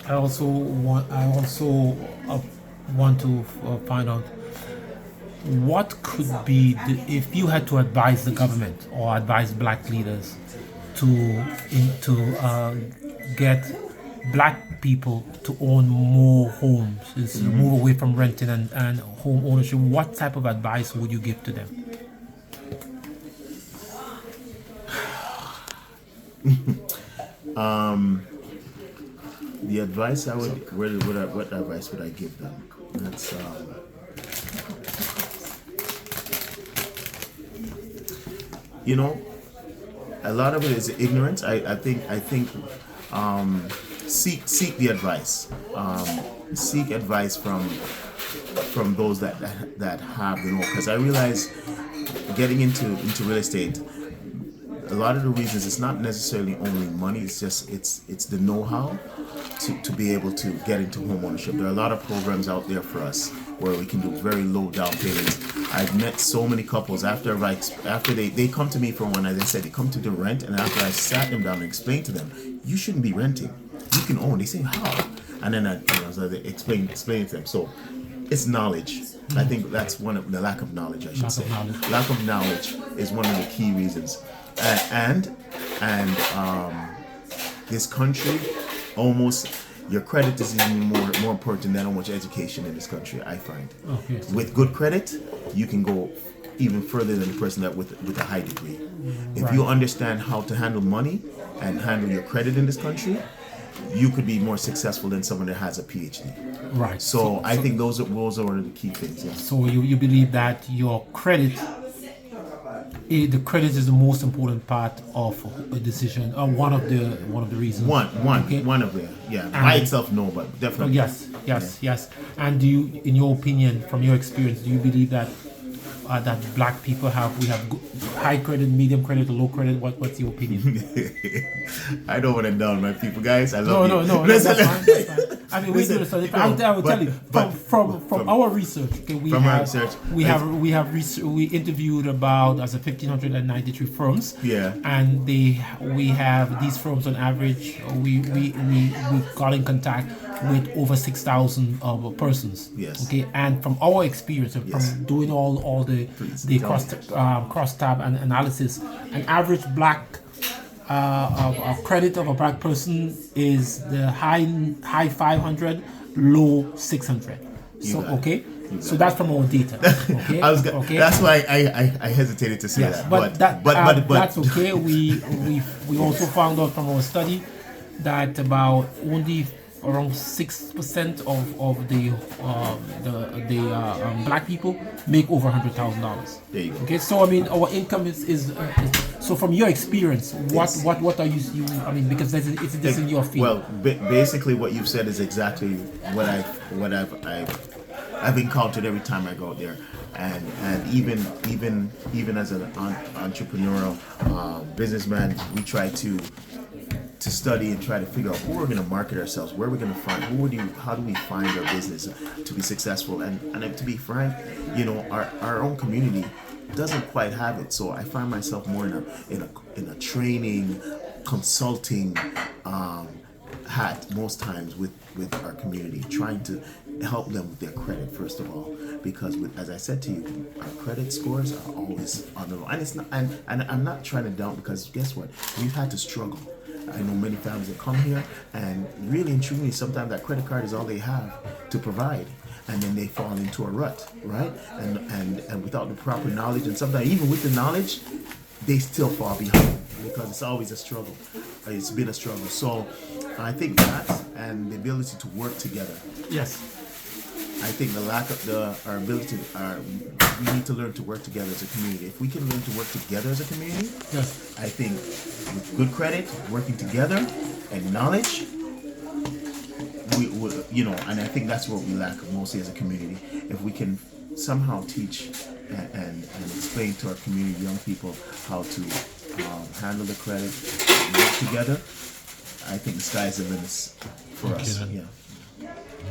I also want to find out what could be if you had to advise the government or advise black leaders to get black people to own more homes, is to move away from renting and home ownership. What type of advice would you give to them? The advice I would, what advice would I give them? That's you know, a lot of it is ignorance. I think seek the advice. Seek advice from those that have the know. Because I realize getting into real estate, a lot of the reasons it's not necessarily only money. It's just it's the know-how to be able to get into home ownership. There are a lot of programs out there for us where we can do very low down payments. I've met so many couples after they come to me for one, as I said, they come to the rent, and after I sat them down and explained to them, you shouldn't be renting. You can own. They say how, and then so they explain to them. So it's knowledge. I think that's one of the lack of knowledge. I should say lack of knowledge is one of the key reasons, and this country almost. Your credit is even more important than how much education in this country, I find. Okay. With good credit, you can go even further than the person that with a high degree. If you understand how to handle money and handle your credit in this country, you could be more successful than someone that has a PhD. Right. So I think those are the key things. Yeah. So you believe that your credit, the credit is the most important part of a decision, or one of the reasons. One of them. Yeah. By itself, no, but definitely. Yes. And do you, in your opinion, from your experience, do you believe that that black people have high credit, medium credit, low credit? What's your opinion? I don't want to down my people, guys. I love you. No, that's fine. I mean, we do the study. I will tell you from our research. Okay, we interviewed about 1,593 firms. Yeah. And we have these firms on average. We got in contact with over 6,000 persons. Yes. Okay, and from our experience and from doing all the cross tab and analysis, an average black credit of a black person is the high 500, low 600. So so that's from our data. Okay, that's why I hesitated to say that. But that's okay. We also found out from our study that about only around 6% of the black people make over $100,000. There you go. Okay, so I mean, our income is so from your experience, what are you? I mean, because this in your field. Well, basically, what you've said is exactly what I've encountered every time I go out there, and even as an entrepreneurial businessman, we try to study and try to figure out who we're going to market ourselves, where we're going to find, how do we find our business to be successful, and to be frank, our own community doesn't quite have it. So I find myself more in a training, consulting hat most times with our community, trying to help them with their credit first of all, because as I said to you, our credit scores are always on the low, and it's not, and I'm not trying to down, because guess what, we've had to struggle. I know many families that come here, and really and truly, sometimes that credit card is all they have to provide, and then they fall into a rut, right? And without the proper knowledge, and sometimes even with the knowledge, they still fall behind, because it's always a struggle. It's been a struggle. So I think that, and the ability to work together. Yes. I think the lack of our ability, we need to learn to work together as a community. If we can learn to work together as a community, yes, I think with good credit, working together, and knowledge, we and I think that's what we lack mostly as a community. If we can somehow teach and explain to our community, young people, how to handle the credit, work together, I think the sky's the limit for us. Then. Yeah.